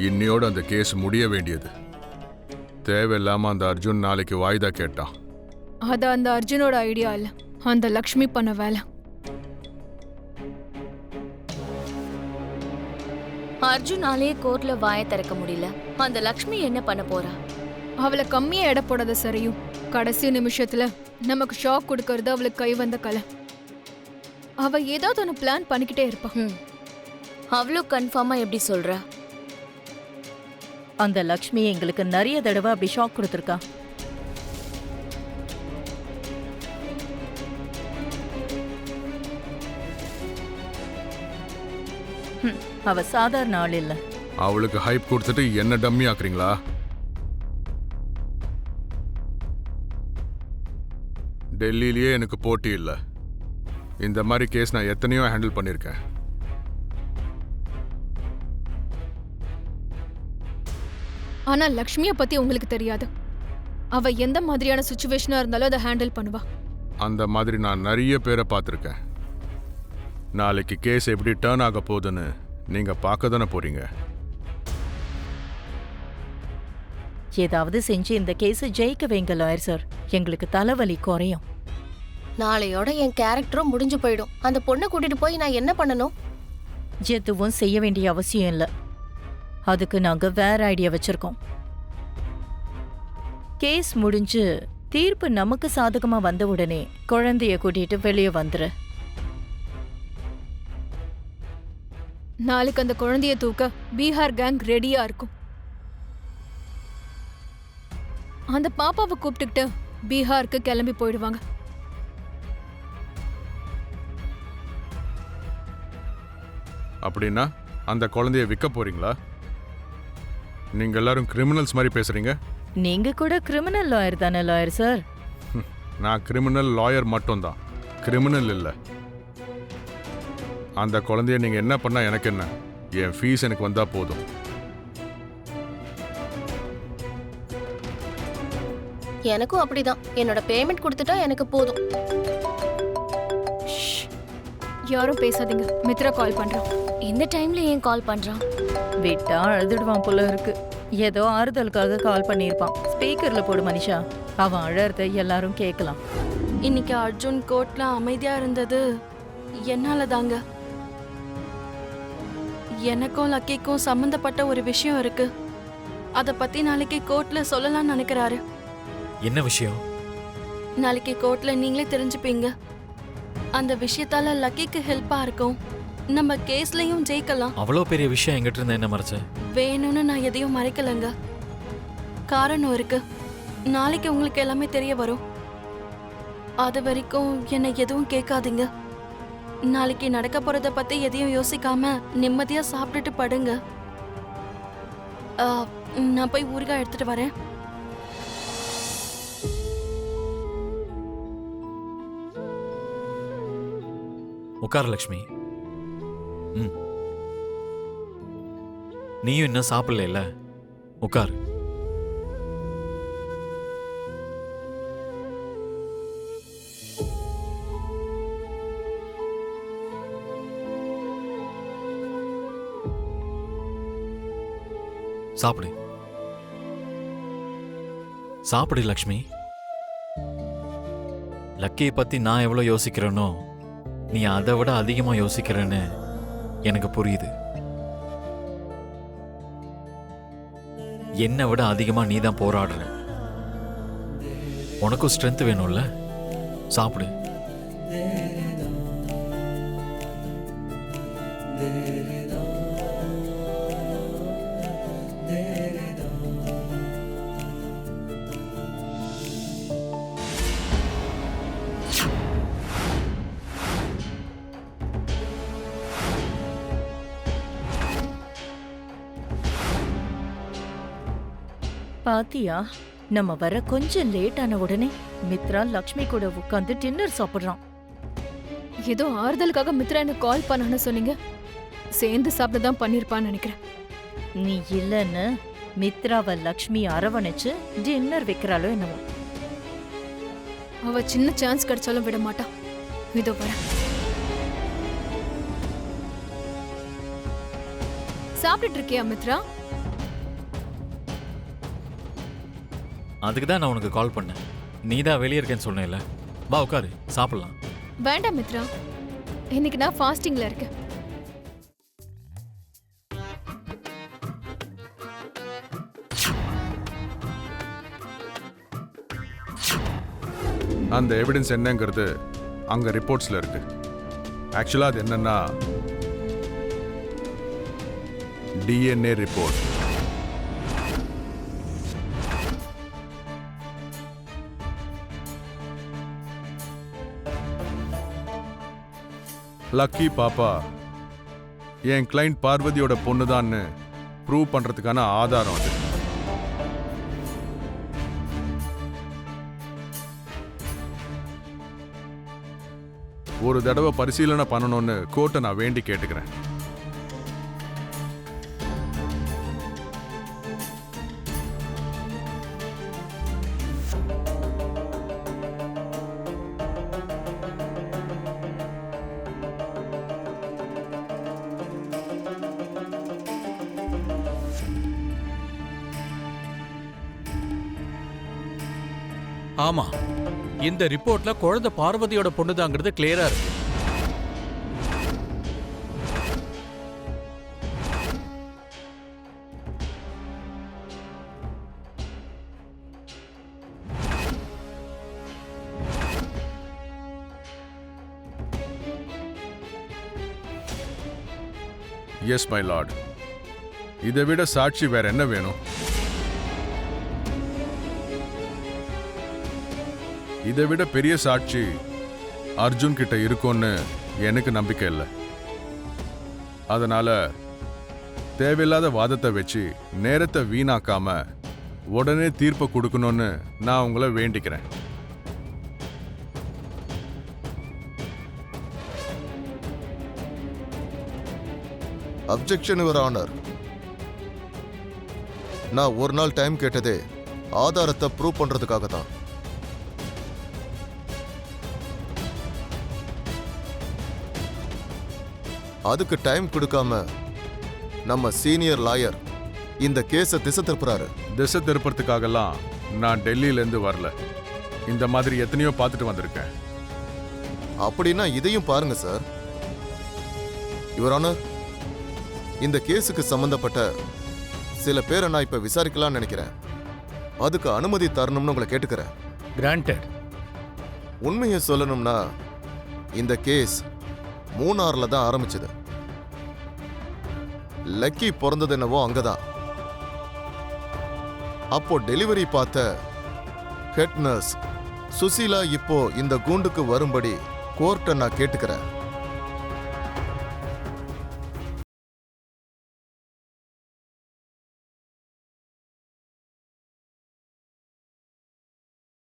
இன்னையோட அந்த கேஸ் முடிய வேண்டியது. தேவையில்லாம அந்த அர்ஜுன் நாளைக்கு வாய்தா கேட்டான். அது அந்த அர்ஜுனோட ஐடியா இல்ல, அந்த லக்ஷ்மி பண்ண வேலை. அர்ஜுனாலே கோர்ட்ல வாயை திறக்க முடியல. அந்த லக்ஷ்மி என்ன பண்ண போறா? அவளை கம்மியா எடை போடாத சரியும். கடைசி நிமிஷத்துல நமக்கு ஷாக் கொடுக்கறது அவளுக்கு கை வந்த கலை. அவ ஏதாவது ஒன்று பிளான் பண்ணிக்கிட்டே இருப்பா. அவ்வளோ கன்ஃபார்மா எப்படி சொல்றா? அந்த லக்ஷ்மி எங்களுக்கு நிறைய தடவை அப்படி ஷாக் கொடுத்துருக்கா. அவ சாதாரண ஆள் இல்ல. அவளுக்கு ஹைப் கொடுத்துட்டு என்ன டம்மி ஆக்குறீங்களா? டெல்லியிலேயே எனக்கு போட்டி இல்லை. இந்த மாதிரி கேஸ் நான் எத்தனையோ ஹேண்டில் பண்ணியிருக்கேன். ஆனா லக்ஷ்மியை பத்தி உங்களுக்கு தெரியாது. அவ எந்த மாதிரியான சுச்சுவேஷனா இருந்தாலும் அதை ஹேண்டில் பண்ணுவா. அந்த மாதிரி நான் நிறைய பேரை பார்த்துருக்கேன். நாளைக்கு கேஸ் எப்படி டர்ன் ஆக போகுதுன்னு நீங்க பார்க்க தானே போறீங்க. ஏதாவது செஞ்சு இந்த கேஸ் ஜெயிக்க வைங்க லாயர் சார். எங்களுக்கு தலைவலி குறையும். நாளையோட என் கேரக்டரும் முடிஞ்சு போயிடும். அந்த பொண்ணை கூட்டிட்டு போய் நான் என்ன பண்ணணும்? எதுவும் செய்ய வேண்டிய அவசியம் இல்லை. அதுக்கு நாங்க வேற ஐடியா வச்சிருக்கோம். கேஸ் முடிஞ்சு தீர்ப்பு நமக்கு சாதகமா வந்த உடனே குழந்தைய கூட்டிட்டு வெளியே வந்துரு. நாளைக்கு அந்த குழந்தைய தூக்க பீகார் கேங் ரெடியா இருக்கும். அந்த பாப்பாவை கூப்பிட்டுக்கிட்டு பீகாருக்கு கிளம்பி போயிடுவாங்க. அப்படின்னா அந்த குழந்தைய விற்க போறீங்களா? நீங்க எல்லாரும் கிரிமினல்ஸ் மாதிரி பேசுறீங்க. நீங்க கூட கிரிமினல் லாயர் தானே லாயர் சார்? நான் கிரிமினல் லாயர் மட்டும்தான், கிரிமினல் இல்லை. அந்த குழந்தைய நீங்க என்ன பண்ணா எனக்கு என்ன? என் ஃபீஸ் எனக்கு வந்தா போதும். எனக்கும் அப்படிதான். என்னோட பேமெண்ட் கொடுத்துட்டா எனக்கு போதும். யாரும் பேசாதீங்க. மித்ரா கால் பண்றான். இந்த டைம்ல ஏன் கால் பண்றான்? விட்டா அழுதுடுவான் போல இருக்கு. ஏதோ ஆறுதலுக்காக கால் பண்ணியிருப்பான். ஸ்பீக்கர்ல போடு மனிஷா. அவன் அழறத எல்லாரும் கேட்கலாம். இன்னைக்கு அர்ஜுன் கோர்ட்ல அமைதியா இருந்தது என்னால தாங்க. எனக்கும் லக்கிக்கும் சம்பந்தப்பட்ட ஒரு விஷயம் இருக்கு. அத பத்தி நாளைக்கு கோர்ட்ல சொல்லலாம்னு நினைக்கிறாரு. என்ன விஷயம்? நாளைக்கு கோர்ட்ல நீங்களே தெரிஞ்சுப்பீங்க. அந்த விஷயத்தால லக்கிக்கு ஹெல்ப்பா இருக்கும். நம்ம கேஸ்லயும் ஜெயிக்கலாம். அவ்வளோ பெரிய விஷயம் எங்கிட்ட இருந்து என்ன மறைச்ச? வேணும்னு நான் எதையும் மறைக்கலங்க. காரணம் இருக்கு. நாளைக்கு உங்களுக்கு எல்லாமே தெரிய வரும். அது வரைக்கும் என்னை எதுவும் கேட்காதீங்க. நாளைக்கு நடக்க போறத பத்தி எதையும் யோசிக்காம நிம்மதியா சாப்பிட்டுட்டு படுங்க. நான் போய் ஊறுகாய் எடுத்துட்டு வரேன். உட்கார் லக்ஷ்மி. நீயும் இன்னும் சாப்பிடல. உட்கார். சாப்பிடு சாப்பிடு லக்ஷ்மி. லக்கியை பத்தி நான் எவ்வளவு யோசிக்கிறேனோ நீ அதை விட அதிகமா யோசிக்கிறேன்னு எனக்கு புரியுது. என்னை விட அதிகமா நீ தான் போராடுற. உனக்கும் ஸ்ட்ரென்த் வேணும்ல. சாப்பிடு. பாத்தியா, நம்ம வர கொஞ்சம் லேட் ஆன உடனே மித்ரா லக்ஷ்மி கூட உட்காந்து டின்னர் சாப்பிடுறான். ஏதோ ஆறுதலுக்காக மித்ரா எனக்கு கால் பண்ணான்னு சொன்னீங்க. சேர்ந்து சாப்பிட தான் பண்ணிருப்பான்னு நினைக்கிறேன். நீ இல்லன்னு மித்ராவை லக்ஷ்மி அரவணைச்சு டின்னர் வைக்கிறாளோ என்னவோ. அவ சின்ன சான்ஸ் கிடைச்சாலும் விட மாட்டா. இதோ வர. சாப்பிட்டுட்டு இருக்கியா மித்ரா? அதுக்கு தான் நான் உனக்கு கால் பண்ணேன். நீ தான் வெளியே இருக்கேன்னு சொன்னேன்ல. வா உட்காரு, சாப்பிடலாம். வேண்டாம் மித்ரா, இன்னைக்கு நான் ஃபாஸ்டிங்ல இருக்கேன். அந்த எவிடன்ஸ் என்னங்கிறது அங்க ரிப்போர்ட்ஸ்ல இருக்கு. ஆக்சுவலா அது என்னன்னா டிஎன்ஏ ரிப்போர்ட். லக்கி பாப்பா என் கிளைண்ட் பார்வதியோட பொண்ணுதான்னு ப்ரூவ் பண்றதுக்கான ஆதாரம் அது. ஒரு தடவை பரிசீலனை பண்ணணும்னு கோர்ட்டை நான் வேண்டி கேட்டுக்கிறேன். ஆமா, இந்த ரிப்போர்ட்ல குழந்தை பார்வதியோட பொண்ணுதாங்கிறது கிளியரா இருக்கு. S my Lord. இதை விட சாட்சி வேற என்ன வேணும்? இதை விட பெரிய சாட்சி அர்ஜுன் கிட்ட இருக்கும்னு எனக்கு நம்பிக்கை இல்லை. அதனால தேவையில்லாத வாதத்தை வச்சு நேரத்தை வீணாக்காம உடனே தீர்ப்பை கொடுக்கணும்னு நான் உங்களை வேண்டிக்கிறேன். Objection your honour. நான் ஒரு நாள் டைம் கேட்டதே ஆதாரத்தை ப்ரூவ் பண்றதுக்காக தான். அதுக்கு டைம் கொடுக்காம நம்ம சீனியர் லாயர் இந்த கேஸை திசை திருப்புறாரு. திசை திருப்பறதுக்காகலாம் நான் டெல்லியிலேருந்து வரல. இந்த மாதிரி எத்தனையோ பார்த்துட்டு வந்திருக்கேன். அப்படின்னா இதையும் பாருங்க சார். யுவர் ஆனர், இந்த கேஸுக்கு சம்பந்தப்பட்ட சில பேரை நான் இப்ப விசாரிக்கலாம்னு நினைக்கிறேன். அதுக்கு அனுமதி தரணும்னு உங்களை கேட்டுக்கிறேன். கிராண்டட். உண்மையை சொல்லணும்னா இந்த கேஸ் மூணார்ல தான் ஆரம்பிச்சது. லக்கி பிறந்தது என்னவோ அங்கதான். அப்போ டெலிவரி பார்த்த ஹெட் நர்ஸ் சுசீலா இப்போ இந்த கூண்டுக்கு வரும்படி கோர்ட்டை நான் கேட்டுக்கிறேன்.